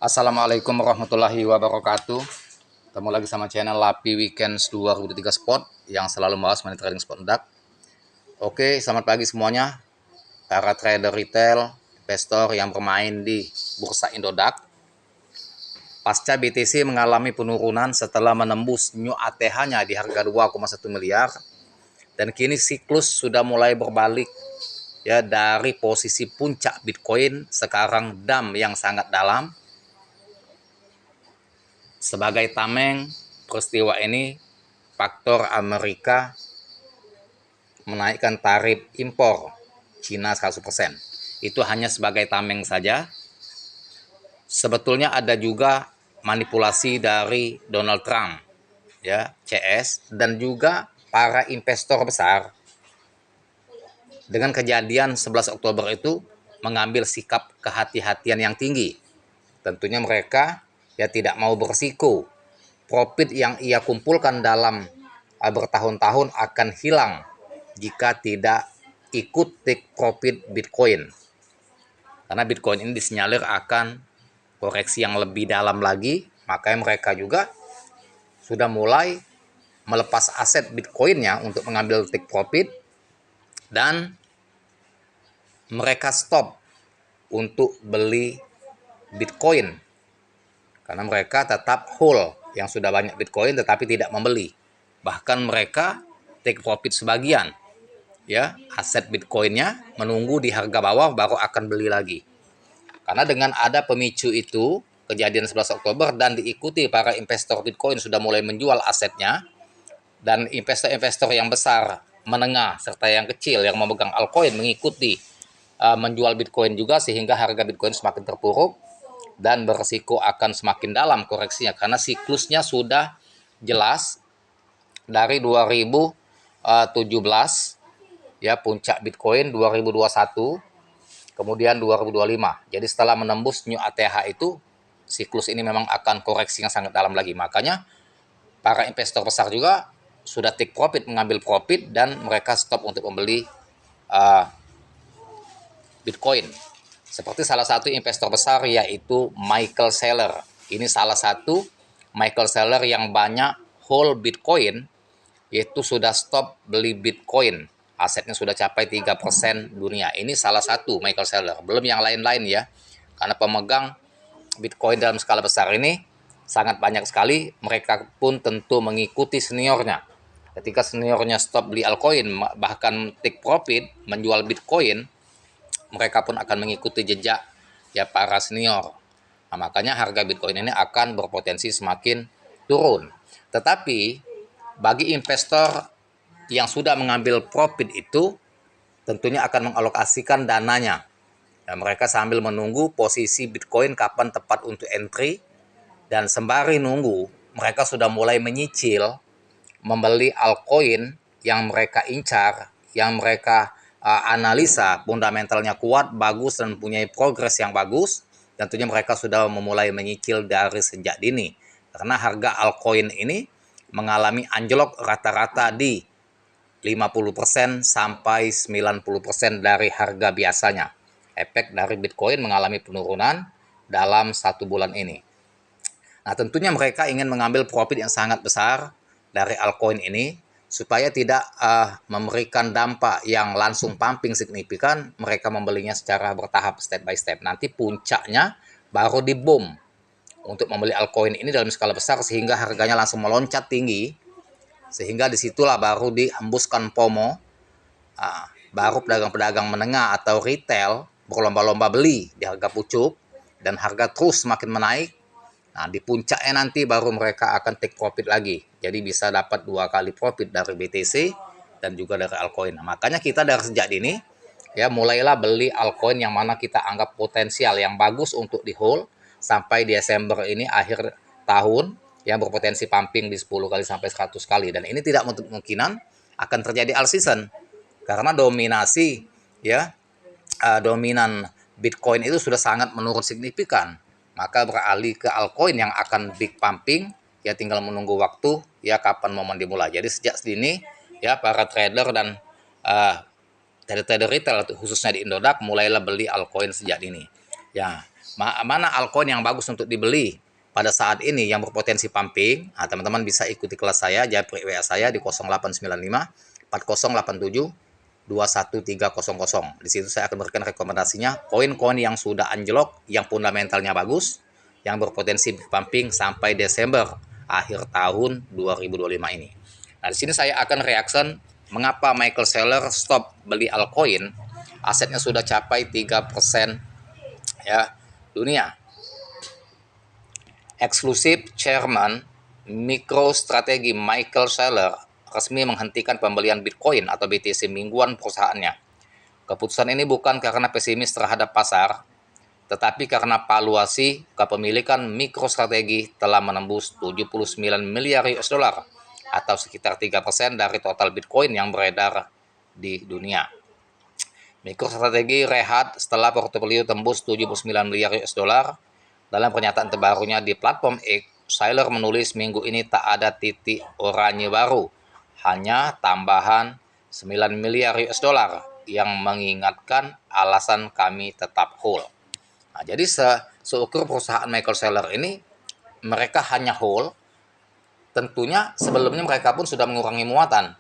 Assalamualaikum warahmatullahi wabarakatuh. Ketemu lagi sama channel Lapi Weekends 2023 Spot yang selalu membahas money trading spot DAX. Oke, selamat pagi semuanya. Para trader retail, investor yang bermain di Bursa Indodax. Pasca BTC mengalami penurunan setelah menembus new ATH-nya di harga 2,1 miliar dan kini siklus sudah mulai berbalik ya dari posisi puncak Bitcoin sekarang dam yang sangat dalam. Sebagai tameng peristiwa ini, faktor Amerika menaikkan tarif impor Cina 100%. Itu hanya sebagai tameng saja. Sebetulnya ada juga manipulasi dari Donald Trump, ya, CS, dan juga para investor besar dengan kejadian 11 Oktober itu mengambil sikap kehati-hatian yang tinggi. Tentunya mereka ya tidak mau berisiko profit yang ia kumpulkan dalam bertahun-tahun akan hilang jika tidak ikut take profit Bitcoin. Karena Bitcoin ini disinyalir akan koreksi yang lebih dalam lagi, makanya mereka juga sudah mulai melepas aset Bitcoinnya untuk mengambil take profit dan mereka stop untuk beli Bitcoin karena mereka tetap hold yang sudah banyak Bitcoin tetapi tidak membeli. Bahkan mereka take profit sebagian, ya, aset Bitcoinnya menunggu di harga bawah baru akan beli lagi. Karena dengan ada pemicu itu, kejadian 11 Oktober dan diikuti para investor Bitcoin sudah mulai menjual asetnya, dan investor-investor yang besar, menengah, serta yang kecil yang memegang altcoin mengikuti menjual Bitcoin juga sehingga harga Bitcoin semakin terpuruk dan beresiko akan semakin dalam koreksinya karena siklusnya sudah jelas dari 2017 ya, puncak Bitcoin 2021 kemudian 2025. Jadi setelah menembus new ATH itu siklus ini memang akan koreksi yang sangat dalam lagi. Makanya para investor besar juga sudah take profit, mengambil profit dan mereka stop untuk membeli Bitcoin. Seperti salah satu investor besar yaitu Michael Saylor. Ini salah satu Michael Saylor yang banyak hold Bitcoin, yaitu sudah stop beli Bitcoin. Asetnya sudah capai 3% dunia. Ini salah satu Michael Saylor. Belum yang lain-lain ya. Karena pemegang Bitcoin dalam skala besar ini sangat banyak sekali. Mereka pun tentu mengikuti seniornya. Ketika seniornya stop beli altcoin, bahkan take profit, menjual Bitcoin, mereka pun akan mengikuti jejak ya para senior. Nah, makanya harga Bitcoin ini akan berpotensi semakin turun. Tetapi bagi investor yang sudah mengambil profit itu tentunya akan mengalokasikan dananya. Dan mereka sambil menunggu posisi Bitcoin kapan tepat untuk entry, dan sembari nunggu mereka sudah mulai menyicil membeli altcoin yang mereka incar, yang mereka analisa fundamentalnya kuat, bagus, dan punya progres yang bagus. Tentunya mereka sudah memulai menyicil dari sejak dini. Karena harga altcoin ini mengalami anjlok rata-rata di 50% sampai 90% dari harga biasanya. Efek dari Bitcoin mengalami penurunan dalam 1 bulan ini. Nah, tentunya mereka ingin mengambil profit yang sangat besar dari altcoin ini supaya tidak memberikan dampak yang langsung pumping signifikan. Mereka membelinya secara bertahap, step by step. Nanti puncaknya baru di boom untuk membeli altcoin ini dalam skala besar sehingga harganya langsung meloncat tinggi, sehingga disitulah baru dihembuskan FOMO. Baru pedagang-pedagang menengah atau retail berlomba-lomba beli di harga pucuk dan harga terus semakin menaik. Nah, di puncaknya nanti baru mereka akan take profit lagi. Jadi bisa dapat 2 kali profit dari BTC dan juga dari altcoin. Nah, makanya kita dari sejak dini ya mulailah beli altcoin yang mana kita anggap potensial yang bagus untuk di hold sampai Desember ini, akhir tahun, yang berpotensi pumping di 10 kali sampai 100 kali. Dan ini tidak kemungkinan akan terjadi all season karena dominasi ya dominan Bitcoin itu sudah sangat menurun signifikan. Maka beralih ke altcoin yang akan big pumping, ya tinggal menunggu waktu ya kapan momen dimulai. Jadi sejak sedini ya para trader dan trader retail khususnya di Indodax mulailah beli altcoin sejak dini. Ya, Mana altcoin yang bagus untuk dibeli pada saat ini yang berpotensi pumping? Nah, teman-teman bisa ikuti kelas saya, japri WA saya di 0895 4087 21300. Di situ saya akan berikan rekomendasinya koin-koin yang sudah anjlok, yang fundamentalnya bagus, yang berpotensi pumping sampai Desember akhir tahun 2025 ini. Nah, di sini saya akan reaction mengapa Michael Saylor stop beli altcoin, asetnya sudah capai 3% ya dunia. Eksklusif Chairman MicroStrategy Michael Saylor resmi menghentikan pembelian Bitcoin atau BTC mingguan perusahaannya. Keputusan ini bukan karena pesimis terhadap pasar, tetapi karena valuasi kepemilikan MicroStrategy telah menembus 79 miliar US dollar atau sekitar 3% dari total Bitcoin yang beredar di dunia. MicroStrategy rehat setelah portofolio tembus 79 miliar US dollar. Dalam pernyataan terbarunya di platform X, Saylor menulis minggu ini tak ada titik oranye baru, hanya tambahan 9 miliar US dollar yang mengingatkan alasan kami tetap hold. Nah, jadi seukur perusahaan Michael Saylor ini, mereka hanya hold. Tentunya sebelumnya mereka pun sudah mengurangi muatan,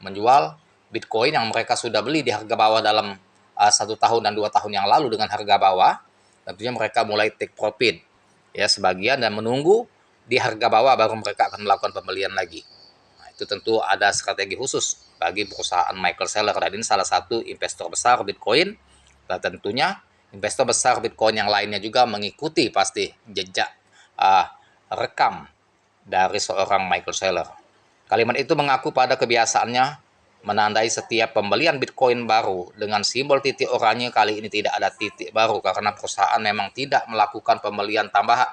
menjual Bitcoin yang mereka sudah beli di harga bawah dalam 1 tahun dan 2 tahun yang lalu dengan harga bawah. Tentunya mereka mulai take profit ya sebagian dan menunggu di harga bawah baru mereka akan melakukan pembelian lagi. Nah, itu tentu ada strategi khusus bagi perusahaan Michael Saylor, dan ini salah satu investor besar Bitcoin, dan tentunya investor besar Bitcoin yang lainnya juga mengikuti pasti jejak rekam dari seorang Michael Saylor. Kalimat itu mengaku pada kebiasaannya menandai setiap pembelian Bitcoin baru dengan simbol titik oranye. Kali ini tidak ada titik baru karena perusahaan memang tidak melakukan pembelian tambahan.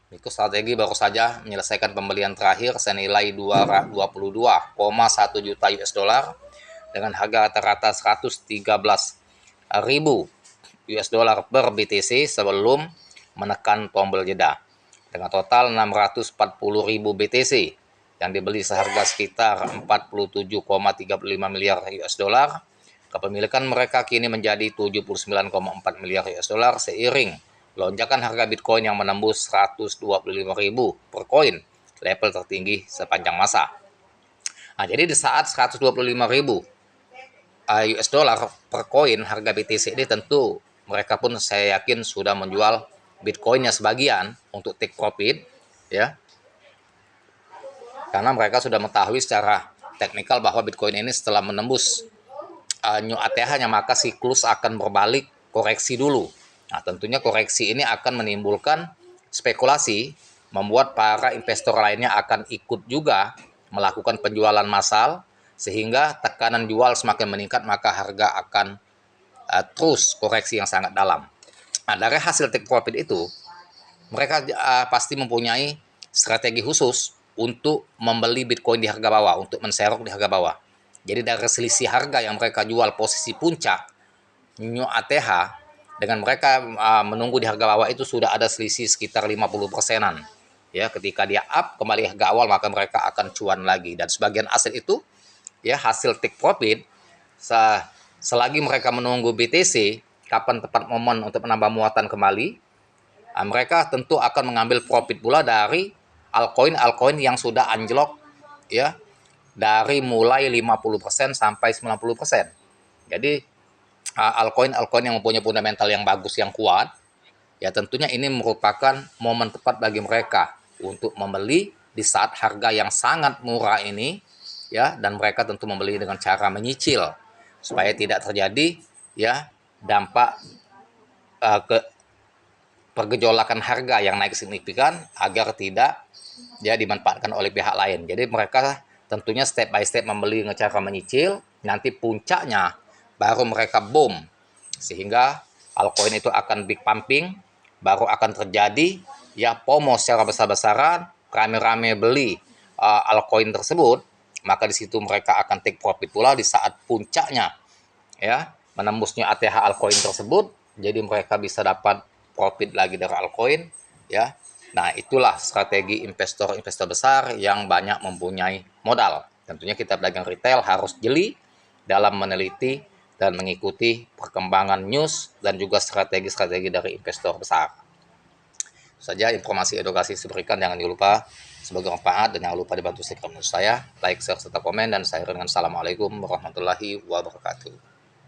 MicroStrategy baru saja menyelesaikan pembelian terakhir senilai 22,1 juta US dollar dengan harga rata-rata 113.000 US dollar per BTC sebelum menekan tombol jeda. Dengan total 640.000 BTC yang dibeli seharga sekitar 47,35 miliar US dollar. Kepemilikan mereka kini menjadi 79,4 miliar US dollar seiring lonjakan harga Bitcoin yang menembus 125.000 per koin, level tertinggi sepanjang masa. Nah, jadi di saat 125.000 US dollar per koin harga BTC ini, tentu mereka pun saya yakin sudah menjual Bitcoinnya sebagian untuk take profit ya, karena mereka sudah mengetahui secara teknikal bahwa Bitcoin ini setelah menembus new ATH-nya maka siklus akan berbalik koreksi dulu. Nah, tentunya koreksi ini akan menimbulkan spekulasi, membuat para investor lainnya akan ikut juga melakukan penjualan massal sehingga tekanan jual semakin meningkat, maka harga akan terus koreksi yang sangat dalam. Nah, dari hasil take profit itu mereka pasti mempunyai strategi khusus untuk membeli Bitcoin di harga bawah, untuk menserok di harga bawah. Jadi dari selisih harga yang mereka jual posisi puncak new ATH dengan mereka menunggu di harga bawah itu sudah ada selisih sekitar 50%-an. Ya, ketika dia up kembali harga awal maka mereka akan cuan lagi, dan sebagian aset itu ya hasil take profit selagi mereka menunggu BTC kapan tepat momen untuk menambah muatan kembali. Nah, mereka tentu akan mengambil profit pula dari altcoin yang sudah anjlok ya, dari mulai 50% sampai 90%. Jadi altcoin yang mempunyai fundamental yang bagus, yang kuat, ya tentunya ini merupakan momen tepat bagi mereka untuk membeli di saat harga yang sangat murah ini ya, dan mereka tentu membeli dengan cara menyicil supaya tidak terjadi ya dampak ke pergejolakan harga yang naik signifikan, agar tidak ya dimanfaatkan oleh pihak lain. Jadi mereka tentunya step by step membeli dengan cara menyicil, nanti puncaknya baru mereka boom, sehingga altcoin itu akan big pumping, baru akan terjadi ya FOMO secara besar-besaran, rame-rame beli altcoin tersebut, maka di situ mereka akan take profit pula di saat puncaknya ya menembusnya ATH altcoin tersebut, jadi mereka bisa dapat profit lagi dari altcoin ya. Nah, itulah strategi investor-investor besar yang banyak mempunyai modal. Tentunya kita pedagang retail harus jeli dalam meneliti dan mengikuti perkembangan news dan juga strategi-strategi dari investor besar. Saja informasi edukasi saya berikan, jangan lupa sebagai manfaat dan jangan lupa dibantu subscribe saya, like, share, serta komen, dan saya dengan assalamualaikum warahmatullahi wabarakatuh.